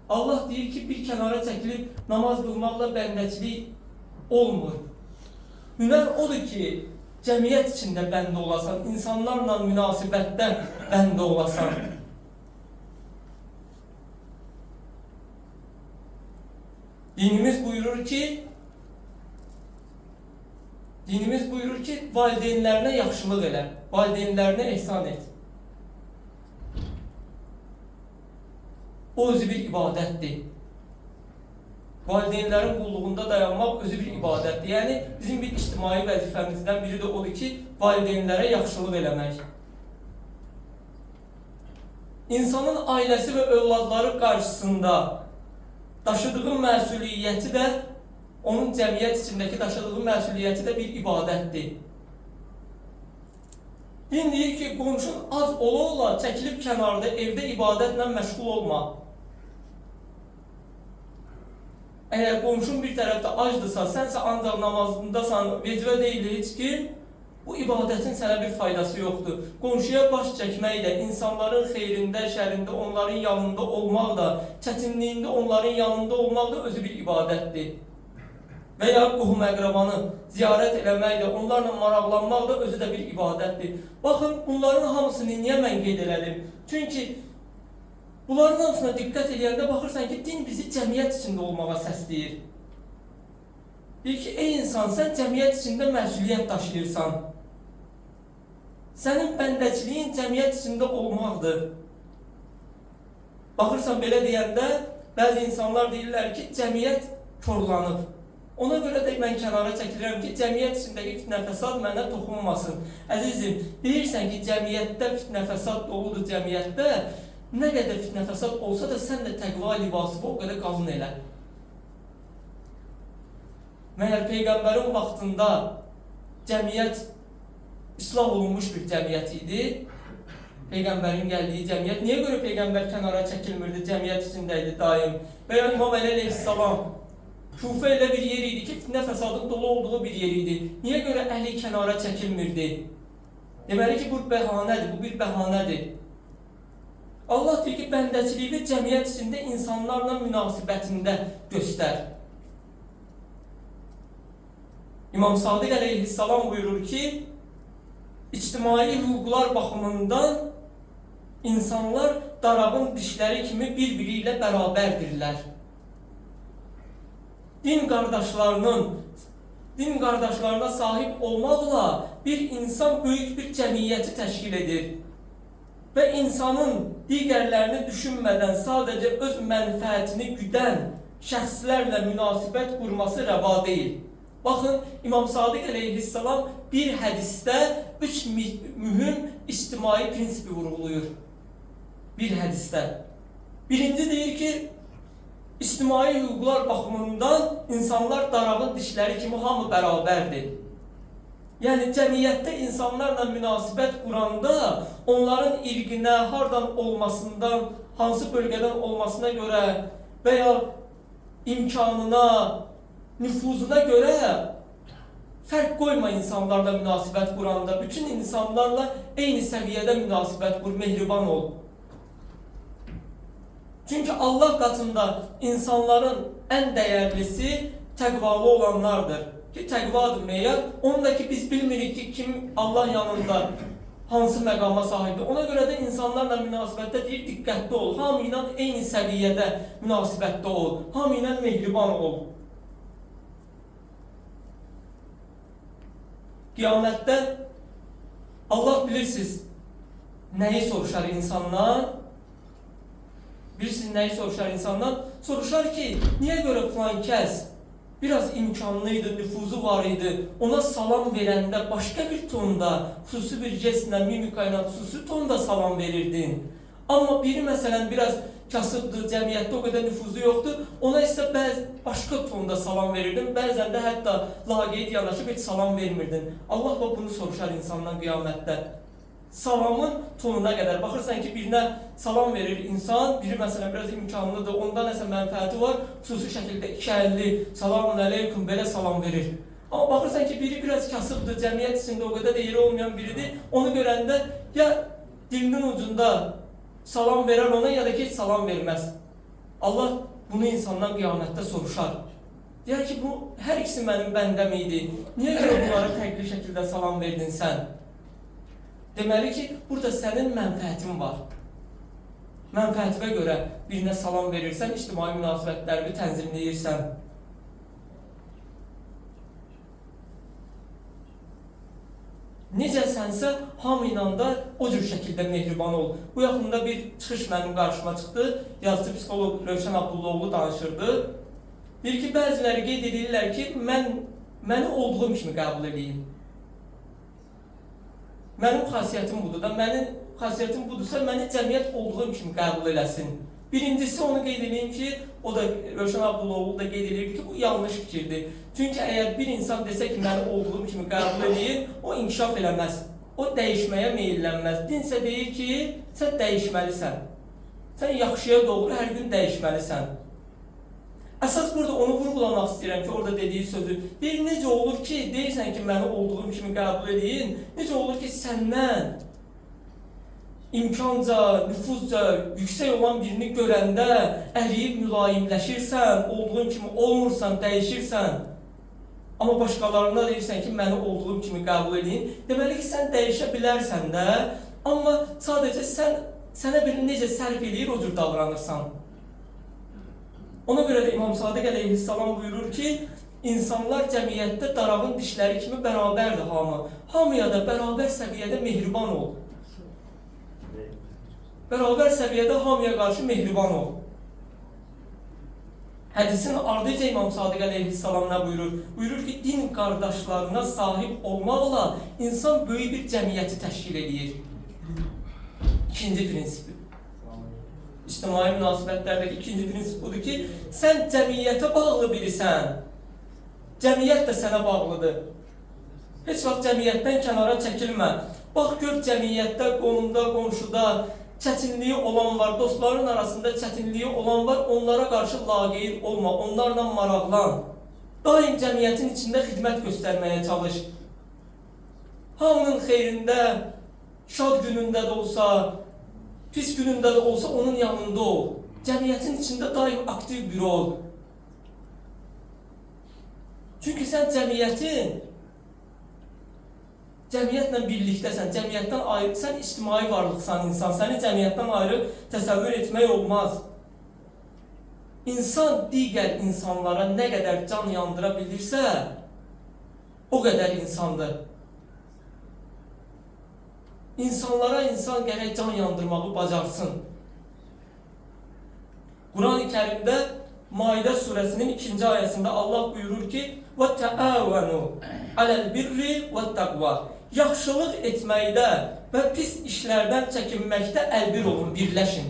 Allah deyir ki, bir kənara çəkilib namaz qılmaqla bəndəçilik olmur. Hünər odur ki, cəmiyyət içində bəndə olasan, insanlarla münasibətdə bəndə olasan. Dinimiz buyurur ki, valideynlərinə yaxşılıq elə, valideynlərinə ehsan et. O özü bir ibadətdir. Valideynlərin qulluğunda dayanmaq özü bir ibadətdir. Yəni, bizim bir ictimai vəzifəmizdən biri də odur ki, valideynlərə yaxşılıq eləmək. İnsanın ailəsi və övladları qarşısında daşıdığı məsuliyyəti də, onun cəmiyyət içindəki daşıdığı məsuliyyəti də bir ibadətdir. Din deyir ki, qonşun az ola-ola çəkilib kənarda evdə ibadətlə məşğul olma. Əgər qonşun bir tərəfdə acdırsa, sənsə ancaq namazındasan, vecvə deyil heç kim, bu ibadətin sənə bir faydası yoxdur. Qonşuya baş çəkmək də, insanların xeyrində, şərində, onların yanında olmaq da, çətinliyində onların yanında olmaq da özü bir ibadətdir. Və ya qohum əqrabanı ziyarət eləmək də, onlarla maraqlanmaq da özü də bir ibadətdir. Baxın, bunların hamısını niyə mən qeyd elədim? Çünki bunların hamısına diqqət edəndə baxırsan ki, din bizi cəmiyyət içində olmağa səsləyir. Deyir ki, ey insan, sən cəmiyyət içində məsuliyyət daşıyırsan. Sənin bəndəçiliyin cəmiyyət içində olmaqdır. Baxırsan, belə deyəndə, bəzi insanlar deyirlər ki, cəmiyyət korlanıb. Ona görə də mən kənara çəkilirəm ki, cəmiyyət içindəki fitnə fəsad mənə toxunmasın. Əzizim, deyirsən ki, cəmiyyətdə fitnə fəsad doludur cəmiyyətdə, nə qədər fitnə fəsad olsa da sən də təqva libası o qədər qalın elə. Məyər Peyğəmbərin vaxtında cəmiyyət islah olunmuş bir cəmiyyət idi. Peyğəmbərin gəldiyi cəmiyyət. Niyə görə Peyğəmbər kənara çəkilmirdi, cəmiyyət içindəydi daim? Və ya İmam Əli əleyhissalam Kufə elə bir yer idi ki, fitnə fəsadın dolu olduğu bir yer idi. Niyə görə Əli kənara çəkilmirdi? Deməli ki, bu bəhanədir, bu bir bəhanədir. Allah deyir ki, bəndəçiliyi cəmiyyət içində insanlarla münasibətində göstər. İmam Sadiq əleyhissalam buyurur ki, ictimai hüquqlar baxımından insanlar darağın dişləri kimi bir-biri ilə bərabərdirlər. Din qardaşlarına sahib olmaqla bir insan böyük bir cəmiyyəti təşkil edir. Və insanın digərlərini düşünmədən sadəcə öz mənfəətini güdən şəxslərlə münasibət qurması rəva deyil. Baxın, İmam Sadiq əleyhissalam bir hədisdə 3 mühüm ictimai prinsipi vurğulayır. Bir hədisdə. Birinci deyir ki, İctimai hüquqlar baxımından insanlar darağın dişləri kimi hamı bərabərdir. Yəni, cəmiyyətdə insanlarla münasibət quranda onların irqinə, hardan olmasından, hansı bölgədən olmasına görə və ya imkanına, nüfuzuna görə fərq qoyma insanlarla münasibət quranda. Bütün insanlarla eyni səviyyədə münasibət qur, mehriban ol. Çünki Allah qatında insanların ən dəyərlisi təqvalı olanlardır. Ki, təqvadır meyər. Onu da ki, biz bilmirik ki, kim Allah yanında hansı məqama sahibdir. Ona görə də insanlarla münasibətdə deyir, diqqətli ol. Hamı ilə eyni səviyyədə münasibətdə ol. Hamı ilə mehriban ol. Qiyamətdə Allah bilirsiniz, nəyi soruşar insanlar? Bilirsiniz, nəyi soruşar insanlar? Soruşar ki, niyə görə filan kəs biraz imkanlıydı, nüfuzu var idi, ona salam verəndə başqa bir tonda, xüsusi bir jestlə, mimika ilə xüsusi tonda salam verirdin. Amma biri məsələn biraz kasıbdır, cəmiyyətdə o qədər nüfuzu yoxdur, ona isə başqa tonda salam verirdin, bəzən də hətta laqeyd yanaşıb heç salam vermirdin. Allah da bunu soruşar insandan qiyamətdə. Salamın tonuna qədər. Baxırsan ki, birinə salam verir insan, biri məsələn biraz imkanlıdır, onda nəsə mənfəəti var, xüsusi şəkildə 250, salamun əleykum, belə salam verir. Amma baxırsan ki, biri biraz kasıbdır, cəmiyyət içində o qədər də yeri olmayan biridir, onu görəndə ya dilinin ucunda salam verər ona, ya da ki, heç salam verməz. Allah bunu insandan qiyamətdə soruşar. Deyər ki, bu hər ikisi mənim bəndəm idi. Niyə görə bunlara fərqli şəkildə salam verdin sən? Deməli ki, burada sənin mənfəətin var. Mənfəətinə görə birinə salam verirsən, ictimai münasibətlərini tənzimləyirsən. Necəsənsə, hamı ilə də o cür şəkildə mehriban ol. Bu yaxında bir çıxış mənim qarşıma çıxdı. Yazıcı psixoloq Rövşən Abdullaoğlu danışırdı. Deyir ki, bəziləri qeyd edirlər ki, məni olduğum kimi qəbul edeyim. Mənim xasiyyətim budur da, mənim xasiyyətim budursa, məni cəmiyyət olduğum kimi qəbul eləsin. Birincisi onu qeyd edeyim ki, o da Rövşən Abdullaoğlu da qeyd edir ki, bu yanlış fikirdir. Çünki əgər bir insan desə ki, məni olduğum kimi qəbul edin, o inkişaf eləməz. O dəyişməyə meyillənməz. Din isə deyir ki, sən dəyişməlisən. Sən yaxşıya doğru hər gün dəyişməlisən. Əsas burada onu vurğulamaq istəyirəm ki, orada dediyi sözü. Deyir, necə olur ki, deyirsən ki, məni olduğum kimi qəbul edin, necə olur ki, səndən imkanca, nüfuzca yüksək olan birini görəndə əriyib mülayimləşirsən, olduğun kimi olmursan, dəyişirsən. Amma başqalarına deyirsən ki, məni olduğum kimi qəbul edin. Deməli ki, sən dəyişə bilərsən də, amma sadəcə sənə bir necə sərf edir, o cür davranırsan. Ona görə də İmam Sadiq əleyhissalam buyurur ki, insanlar cəmiyyətdə darağın dişləri kimi bərabərdir hamı. Hamıya da bərabər səviyyədə mehriban ol. Bərabər səviyyədə hamıya qarşı mehriban ol. Hədisin ardıca İmam Sadiq əleyhissalam nə buyurur? Buyurur ki, din qardaşlarına sahib olmaqla insan böyük bir cəmiyyəti təşkil edir. İkinci prinsipi. İctimai münasibətlərdəki ikinci prinsip budur ki, sən cəmiyyətə bağlı birisən. Cəmiyyət də sənə bağlıdır. Heç vaxt cəmiyyətdən kənara çəkilmə. Bax, gör cəmiyyətdə, qonumda, qonşuda çətinliyi olan var, dostların arasında çətinliyi olan var, onlara qarşı laqeyd olma, onlarla maraqlan. Daim cəmiyyətin içində xidmət göstərməyə çalış. Hamının xeyrində, şad günündə də olsa, pis günündə də olsa onun yanında ol. Cəmiyyətin içində daim aktiv biri ol. Çünki sən cəmiyyətlə birlikdəsən, cəmiyyətdən ayrı, sən ictimai varlıqsan insan, səni cəmiyyətdən ayrı təsəvvür etmək olmaz. İnsan digər insanlara nə qədər can yandıra bilirsə, o qədər insandır. İnsanlara insan gərək can yandırmağı bacarsın. Quran-ı Kərimdə Maidə surəsinin 2-ci ayəsində Allah buyurur ki, وَتَعَاوَنُوا عَلَى الْبِرِّ وَالتَّقْوَى Yaxşılıq etməkdə və pis işlərdən çəkinməkdə əlbir olun, birləşin.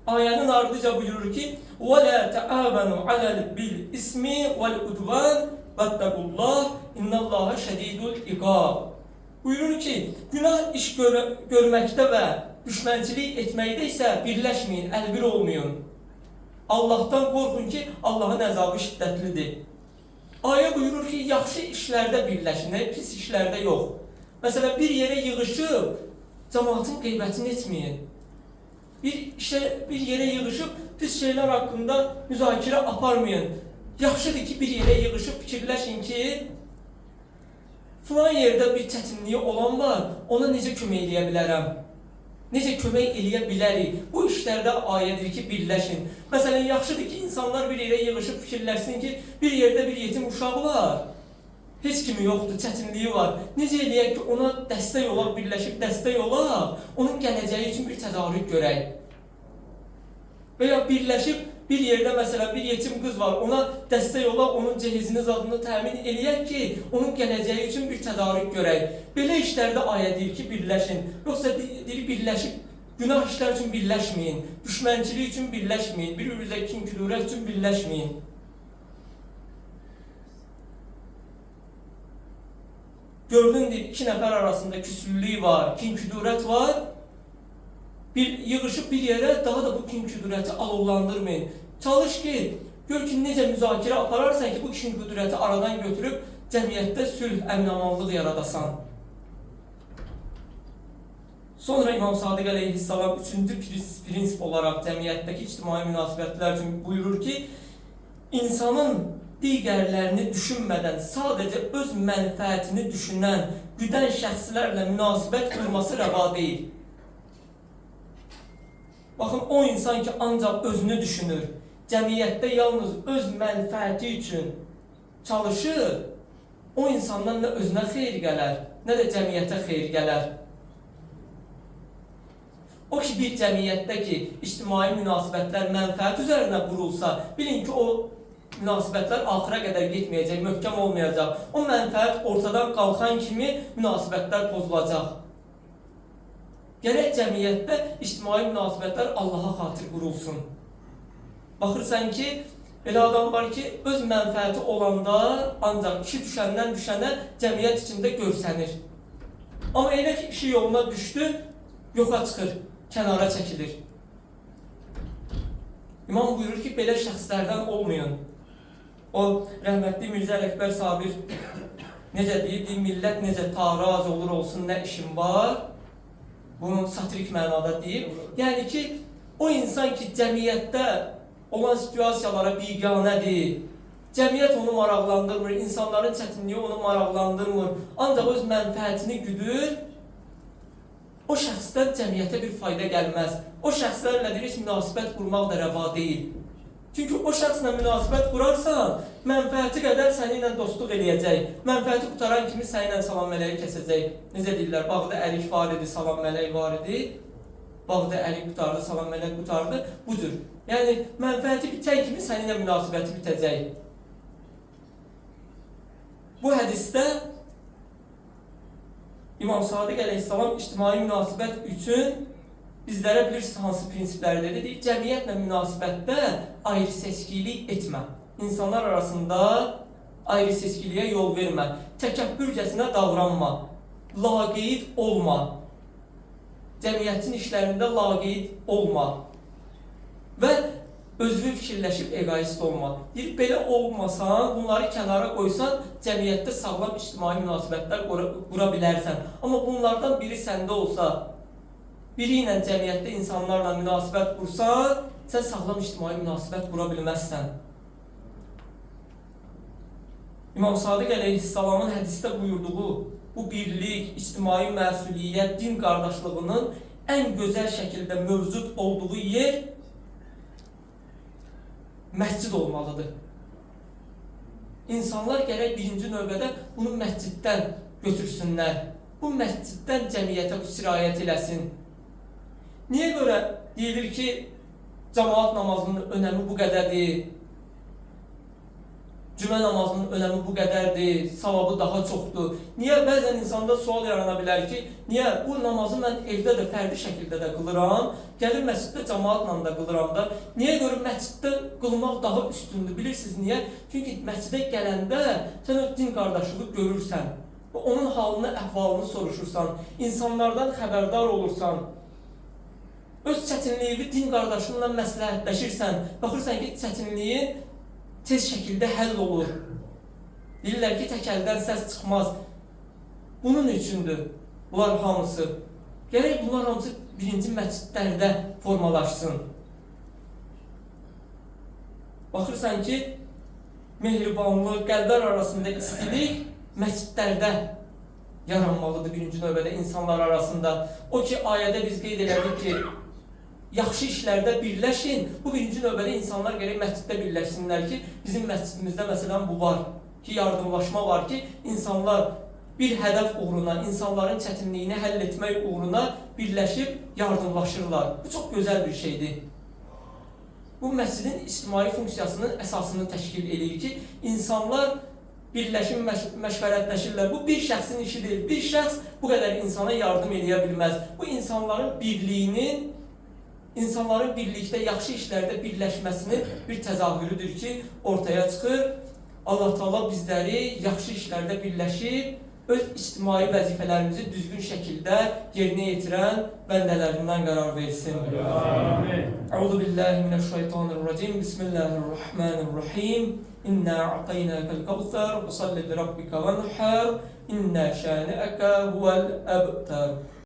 Ayənin ardıca buyurur ki, وَلَا تَعَاوَنُوا عَلَى الْإِثْمِ وَالْعُدْوَانِ وَاتَّقُوا اللّٰهَ اِنَّ اللّٰهَ شَدِيدُ الْعِقَابِ Buyurur ki, günah iş görməkdə və düşmənçilik etməkdə isə birləşməyin, əlbir olmayın. Allahdan qorxun ki, Allahın əzabı şiddətlidir. Ayə buyurur ki, yaxşı işlərdə birləşin, pis işlərdə yox. Məsələn, bir yerə yığışıb, cəmaatın qeybətini etməyin. Bir yerə yığışıb, pis şeylər haqqında müzakirə aparmayın. Yaxşıdır ki, bir yerə yığışıb fikirləşin ki, filan yerdə bir çətinliyi olan var, ona necə kömək eləyə bilərəm? Necə kömək eləyə bilərik? Bu işlərdə ayədir ki, birləşin. Məsələn, yaxşıdır ki, insanlar bir yerə yığışıb fikirləşsin ki, bir yerdə bir yetim uşağı var. Heç kimi yoxdur, çətinliyi var. Necə eləyək ki, ona dəstək olaq, birləşib dəstək olaq, onun gələcəyi üçün bir tədarük görək. Və ya birləşib bir yerdə məsələn bir yetim qız var, ona dəstək olaq, onun cehizini zadını təmin eləyək ki, onun gələcəyi üçün bir tədarük görək. Belə işlərdə ayə deyir ki, birləşin. Yoxsa deyir, birləşib, günah işlər üçün birləşməyin, düşmənçilik üçün birləşməyin, bir-birinizə kin-kudurət üçün birləşməyin. Gördün deyir, iki nəfər arasında küslülük var, kin-kudurət var. Yığışıb bir yerə daha da bu kin-kudurəti alovlandırmayın. Çalış ki, gör ki, necə müzakirə apararsan ki, bu kin-kudurəti aradan götürüb cəmiyyətdə sülh, əmin-amanlıq yaradasan. Sonra İmam Sadiq əleyhissalam üçüncü prinsip olarak cəmiyyətdəki ictimai münasibətlər üçün buyurur ki, insanın digərlərini düşünmədən sadəcə öz mənfəətini düşünən, güdən şəxslərlə münasibət qurması rəva deyil. Baxın, o insan ki ancaq özünü düşünür, cəmiyyətdə yalnız öz mənfəəti üçün çalışır, o insandan nə özünə xeyir gələr, nə də cəmiyyətə xeyir gələr. O ki bir cəmiyyətdə ki ictimai münasibətlər mənfəət üzərinə qurulsa, bilin ki o münasibətlər axıra qədər getməyəcək, möhkəm olmayacaq. O mənfəət ortadan qalxan kimi münasibətlər pozulacaq. Gərək cəmiyyətdə ictimai münasibətlər Allaha xatir qurulsun. Baxırsan ki, elə adam var ki, öz mənfəəti olanda ancaq işi düşəndən düşənə cəmiyyət içində görsənir. Amma elə ki işi yoluna düşdü, yoxa çıxır, kənara çəkilir. İmam buyurur ki, belə şəxslərdən olmayın. O rəhmətli Mirzə Ələkbər Sabir necə deyib, millət necə taraz olur olsun, nə işim var? Bunu satirik mənada deyib. Yəni ki, o insan ki cəmiyyətdə olan situasiyalara biganədir, cəmiyyət onu maraqlandırmır, insanların çətinliyi onu maraqlandırmır, ancaq öz mənfəətini güdür, o şəxsdən cəmiyyətə bir fayda gəlməz. O şəxslərlə heç münasibət qurmaq da rəva deyil. Çünki o şəxslə münasibət qurarsan, mənfəəti qədər səni ilə dostluq eləyəcək. Mənfəəti qutaran kimi səni ilə salam mələyi kəsəcək. Necə deyirlər, bağda ərik var idi, salam mələyi var idi. Bağda ərik qutardı, salam mələk qutardı. Budur. Yəni, mənfəəti bitən kimi səni ilə münasibəti bitəcək. Bu hədisdə İmam Sadiq əleyhissalam ictimai münasibət üçün bizlərə bilirsiniz hansı prinsipləri dedi? Cəmiyyətlə münasibətdə ayrı-seçkilik etmə. İnsanlar arasında ayrı-seçkiliyə yol vermə. Təkəbbürcəsinə davranma. Laqeyd olma. Cəmiyyətin işlərində laqeyd olma. Və özünü fikirləşib egoist olma. Deyir, belə olmasan, bunları kənara qoysan, cəmiyyətdə sağlam ictimai münasibətlər qura bilərsən. Amma bunlardan biri səndə olsa, biri ilə cəmiyyətdə insanlarla münasibət qursan, sən sağlam ictimai münasibət qura bilməzsən. İmam Sadiq əleyhissalamın hədisdə buyurduğu bu birlik, ictimai məsuliyyət, din qardaşlığının ən gözəl şəkildə mövcud olduğu yer məscid olmalıdır. İnsanlar gərək birinci növbədə bunu məsciddən götürsünlər. Bu məsciddən cəmiyyətə bu sirayət eləsin. Niyə görə deyilir ki, cəmaat namazının önəmi bu qədərdir, cümə namazının önəmi bu qədərdir, savabı daha çoxdur. Niyə? Bəzən insanda sual yarana bilər ki, niyə bu namazı mən evdə də fərdi şəkildə də qılıram, gəlir məsciddə cəmaatla da qılıram da, niyə görə məsciddə qılmaq daha üstündür? Bilirsiniz niyə? Çünki məscidə gələndə sən öz din qardaşlığı görürsən, onun halını, əhvalını soruşursan, insanlardan xəbərdar olursan, öz çətinliyini din qardaşınla məsləhətləşirsən, baxırsan ki, çətinliyin tez şəkildə həll olur. Deyirlər ki, tək əldən səs çıxmaz. Bunun üçündür bunlar hamısı. Gərək bunlar hamısı birinci məscidlərdə formalaşsın. Baxırsan ki, mehribanlıq, qəlblər arasında istilik məscidlərdə yaranmalıdır birinci növbədə insanlar arasında. O ki, ayədə biz qeyd elədik ki, yaxşı işlərdə birləşin. Bu birinci növbədə insanlar gərək məsciddə birləşsinlər ki, bizim məscidimizdə məsələn bu var ki, yardımlaşma var ki, insanlar bir hədəf uğruna, insanların çətinliyini həll etmək uğruna birləşib yardımlaşırlar. Bu çox gözəl bir şeydir. Bu məscidin ictimai funksiyasının əsasını təşkil edir ki, insanlar birləşib məşvərətləşirlər. Bu bir şəxsin işi deyil. Bir şəxs bu qədər insana yardım edə bilməz. Bu insanların birliyinin, insanların birlikdə yaxşı işlərdə birləşməsinin bir təzahürüdür ki, ortaya çıxır. Allah Taala bizləri yaxşı işlərdə birləşib, öz ictimai vəzifələrimizi düzgün şəkildə yerinə yetirən bəndələrindən qərar versin. Əuzu billahi mineşşeytanirracim. Bismillahirrahmanirrahim. İnna a'taynakal kevser ve salli li rabbika venhar. İnna şani'aka huvel abtar.